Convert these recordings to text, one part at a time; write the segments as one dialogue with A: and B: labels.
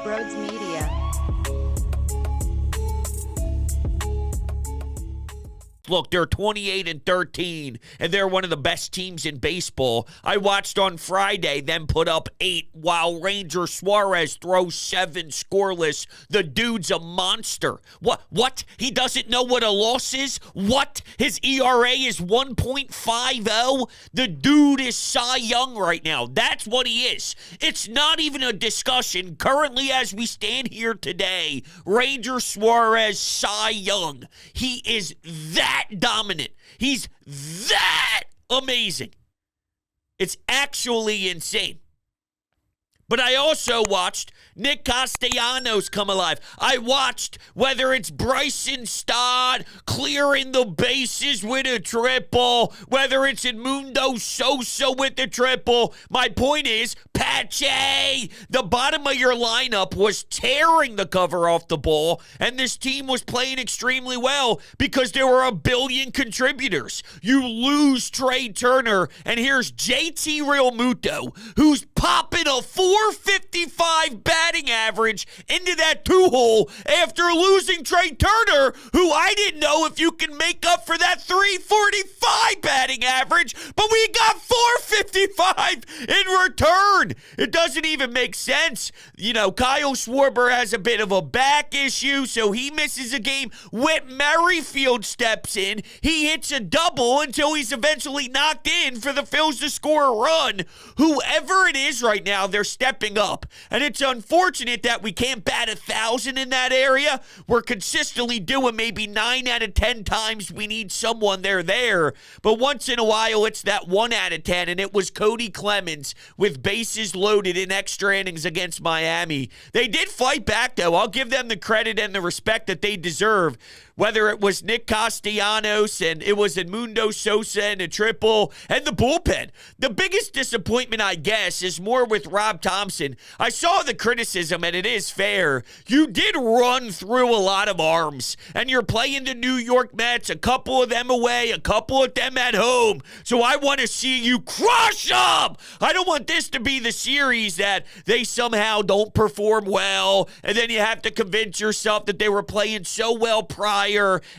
A: Brodes Media.
B: Look, they're 28-13, and they're one of the best teams in baseball. I watched on Friday them put up 8 while Ranger Suarez throws 7 scoreless. The dude's a monster. What? He doesn't know what a loss is? What? His ERA is 1.50? The dude is Cy Young right now. That's what he is. It's not even a discussion. Currently, as we stand here today, Ranger Suarez, Cy Young. He is that dominant. He's that amazing. It's actually insane. But I also watched Nick Castellanos come alive. I watched whether it's Bryson Stott clearing the bases with a triple, whether it's Edmundo Sosa with the triple. My point is, Pache, the bottom of your lineup was tearing the cover off the ball, and this team was playing extremely well because there were a billion contributors. You lose Trey Turner, and here's JT Realmuto, who's popping a 455 batting average into that 2-hole after losing Trey Turner, who I didn't know if you can make up for that 345 batting average, but we got 455 in return. It doesn't even make sense. You know, Kyle Schwarber has a bit of a back issue, so he misses a game. Whit Merrifield steps in. He hits a double until he's eventually knocked in for the Phils to score a run. Whoever it is right now, they're stepping up. And it's unfortunate that we can't bat 1,000 in that area. We're consistently doing maybe 9 out of 10 times we need someone there. But once in a while, it's that 1 out of 10, and it was Cody Clemens with bases loaded in extra innings against Miami. They did fight back, though. I'll give them the credit and the respect that they deserve. Whether it was Nick Castellanos and it was Edmundo Sosa and a triple and the bullpen. The biggest disappointment, I guess, is more with Rob Thompson. I saw the criticism, and it is fair. You did run through a lot of arms, and you're playing the New York Mets, a couple of them away, a couple of them at home. So I want to see you crush them. I don't want this to be the series that they somehow don't perform well, and then you have to convince yourself that they were playing so well prior,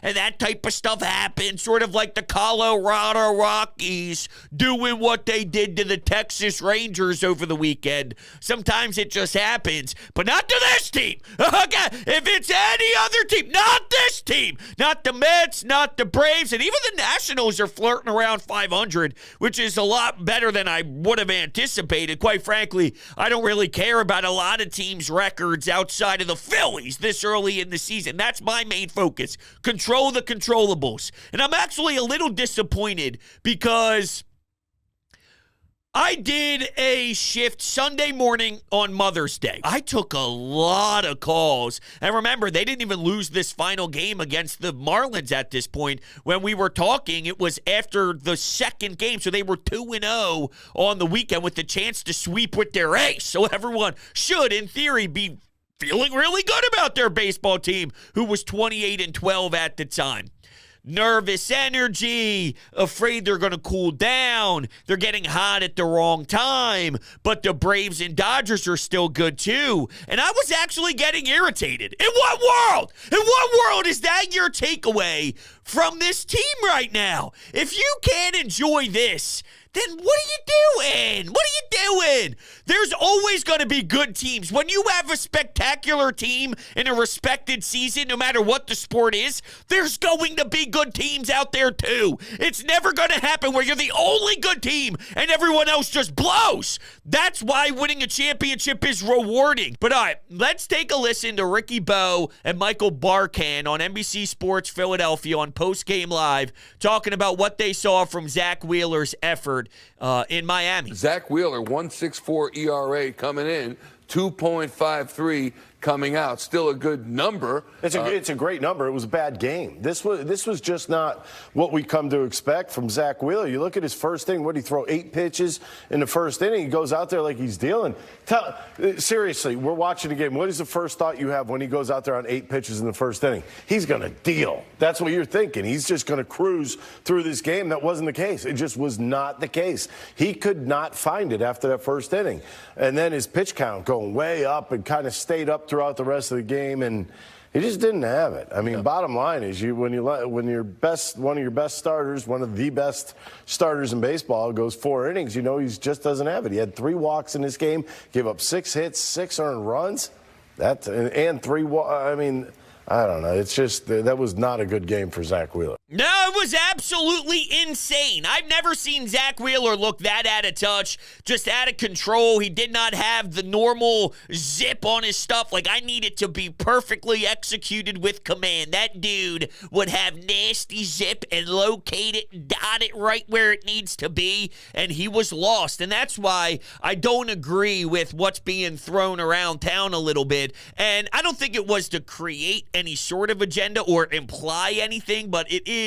B: and that type of stuff happens, sort of like the Colorado Rockies doing what they did to the Texas Rangers over the weekend. Sometimes it just happens, but not to this team. Okay, if it's any other team, not this team, not the Mets, not the Braves, and even the Nationals are flirting around 500, which is a lot better than I would have anticipated. Quite frankly, I don't really care about a lot of teams' records outside of the Phillies this early in the season. That's my main focus. Control the controllables. And I'm actually a little disappointed because I did a shift Sunday morning on Mother's Day. I took a lot of calls. And remember, they didn't even lose this final game against the Marlins at this point. When we were talking, it was after the second game. So they were 2-0 on the weekend with the chance to sweep with their ace. So everyone should, in theory, be feeling really good about their baseball team, who was 28-12 at the time. Nervous energy, afraid they're going to cool down. They're getting hot at the wrong time, but the Braves and Dodgers are still good too. And I was actually getting irritated. In what world? In what world is that your takeaway from this team right now? If you can't enjoy this, then what are you doing? What are you doing? There's always going to be good teams. When you have a spectacular team in a respected season, no matter what the sport is, there's going to be good teams out there too. It's never going to happen where you're the only good team and everyone else just blows. That's why winning a championship is rewarding. But all right, let's take a listen to Ricky Bo and Michael Barkan on NBC Sports Philadelphia on Post Game Live, talking about what they saw from Zack Wheeler's effort in Miami.
C: Zack Wheeler, 1.64 ERA coming in, 2.53
A: coming out. Still a good number.
C: It's a great number. It was a bad game. This was just not what we come to expect from Zack Wheeler. You look at his first inning. What did he throw? 8 pitches in the first inning. He goes out there like he's dealing. Seriously, we're watching the game. What is the first thought you have when he goes out there on 8 pitches in the first inning? He's going to deal. That's what you're thinking. He's just going to cruise through this game. That wasn't the case. It just was not the case. He could not find it after that first inning. And then his pitch count going way up and kind of stayed up throughout the rest of the game, and he just didn't have it. I mean, Bottom line is, when one of your best starters, one of the best starters in baseball, goes 4 innings, you know he just doesn't have it. He had 3 walks in this game, gave up 6 hits, 6 earned runs, and 3. I mean, I don't know. It's just that was not a good game for Zack Wheeler.
B: No, it was absolutely insane. I've never seen Zack Wheeler look that out of touch, just out of control. He did not have the normal zip on his stuff. Like, I need it to be perfectly executed with command. That dude would have nasty zip and locate it, dot it right where it needs to be, and he was lost. And that's why I don't agree with what's being thrown around town a little bit. And I don't think it was to create any sort of agenda or imply anything, but it is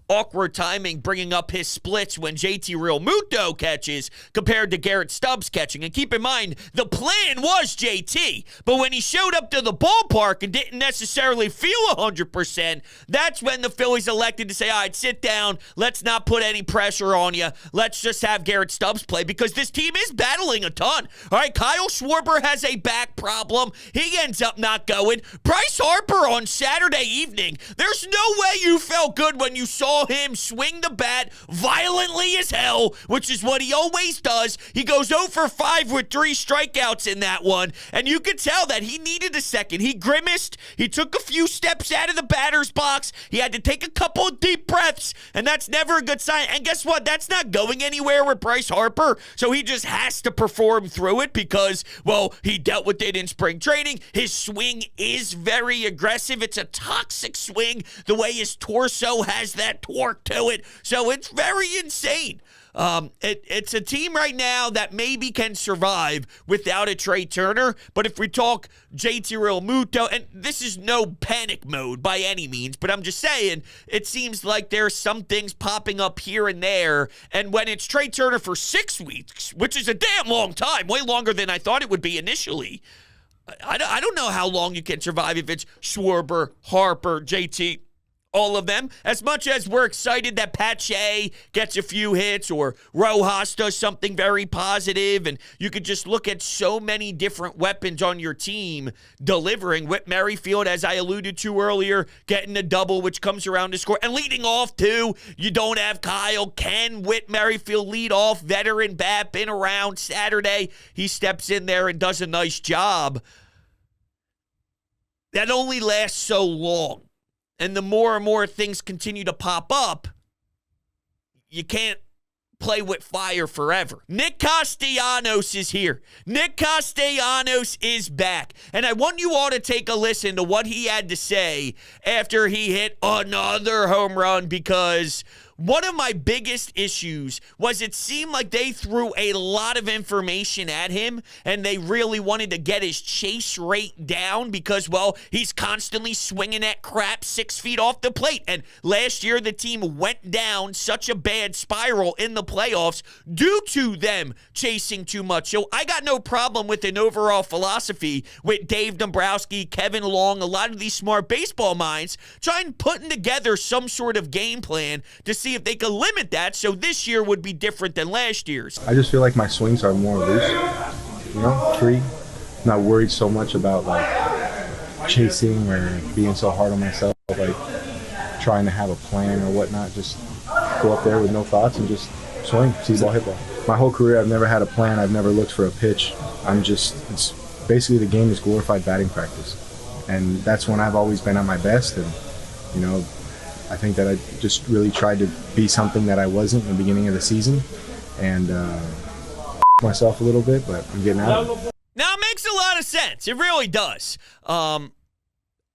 B: awkward timing bringing up his splits when JT Realmuto catches compared to Garrett Stubbs catching. And keep in mind, the plan was JT, but when he showed up to the ballpark and didn't necessarily feel 100%, that's when the Phillies elected to say, all right, sit down, let's not put any pressure on you, let's just have Garrett Stubbs play, because this team is battling a ton. All right, Kyle Schwarber has a back problem. He ends up not going. BRYCE HARPER on Saturday evening, there's no way you felt good when you saw him swing the bat violently as hell, which is what he always does. He goes 0 for 5 with 3 strikeouts in that one, and you could tell that he needed a second. He grimaced. He took a few steps out of the batter's box. He had to take a couple of deep breaths, and that's never a good sign. And guess what? That's not going anywhere with BRYCE HARPER, so he just has to perform through it because, well, he dealt with it in spring training. His swing is very aggressive. It's a toxic swing, the way his torso has that torque to it. So it's very insane. It's a team right now that maybe can survive without a Trey Turner. But if we talk JT Realmuto, and this is no panic mode by any means, but I'm just saying, it seems like there's some things popping up here and there. And when it's Trey Turner for 6 weeks, which is a damn long time, way longer than I thought it would be initially, I don't know how long you can survive if it's Schwarber, Harper, JT, all of them. As much as we're excited that Pache gets a few hits or Rojas does something very positive, and you could just look at so many different weapons on your team delivering. Whit Merrifield, as I alluded to earlier, getting a double, which comes around to score. And leading off, too, you don't have Kyle. Can Whit Merrifield lead off? Veteran bat, been around. Saturday, he steps in there and does a nice job. That only lasts so long. And the more and more things continue to pop up, you can't play with fire forever. Nick Castellanos is here. Nick Castellanos is back. And I want you all to take a listen to what he had to say after he hit another home run, because one of my biggest issues was it seemed like they threw a lot of information at him, and they really wanted to get his chase rate down because, well, he's constantly swinging at crap 6 feet off the plate. And last year, the team went down such a bad spiral in the playoffs due to them chasing too much. So I got no problem with an overall philosophy with Dave Dombrowski, Kevin Long, a lot of these smart baseball minds trying putting together some sort of game plan to see if they could limit that, so this year would be different than last year's.
D: I just feel like my swings are more loose, free. Not worried so much about like chasing or being so hard on myself, like trying to have a plan or whatnot. Just go up there with no thoughts and just swing, see ball, hit ball. My whole career, I've never had a plan. I've never looked for a pitch. It's basically the game is glorified batting practice, and that's when I've always been at my best. And I think that I just really tried to be something that I wasn't in the beginning of the season, and myself a little bit, but I'm getting out of it.
B: Now, it makes a lot of sense. It really does.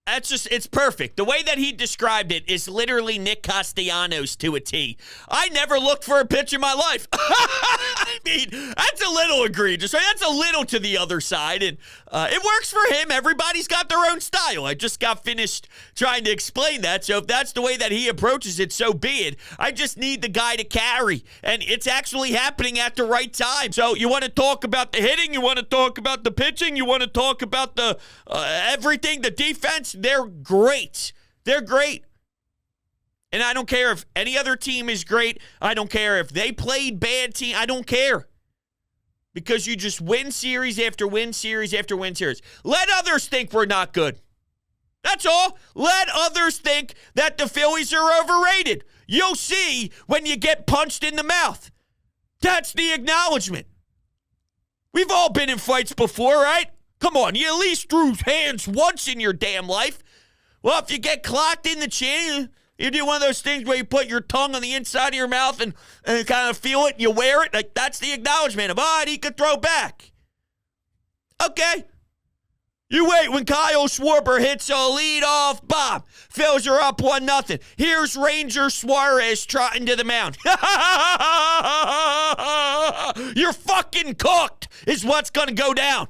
B: It's perfect. The way that he described it is literally Nick Castellanos to a T. I never looked for a pitch in my life. I mean, that's a little egregious, right? That's a little to the other side, and it works for him. Everybody's got their own style. I just got finished trying to explain that, so if that's the way that he approaches it, so be it. I just need the guy to carry, and it's actually happening at the right time. So you want to talk about the hitting, you want to talk about the pitching, you want to talk about the everything, the defense. They're great. They're great. And I don't care if any other team is great. I don't care if they played bad team. I don't care. Because you just win series after win series after win series. Let others think we're not good. That's all. Let others think that the Phillies are overrated. You'll see when you get punched in the mouth. That's the acknowledgement. We've all been in fights before, right? Come on, you at least threw hands once in your damn life. Well, if you get clocked in the chin, you do one of those things where you put your tongue on the inside of your mouth and kind of feel it and you wear it. Like, that's the acknowledgement of, he could throw back. Okay. You wait when Kyle Schwarber hits a leadoff bomb. Phils are up 1-0. Here's Ranger Suarez trotting to the mound. You're fucking cooked is what's going to go down.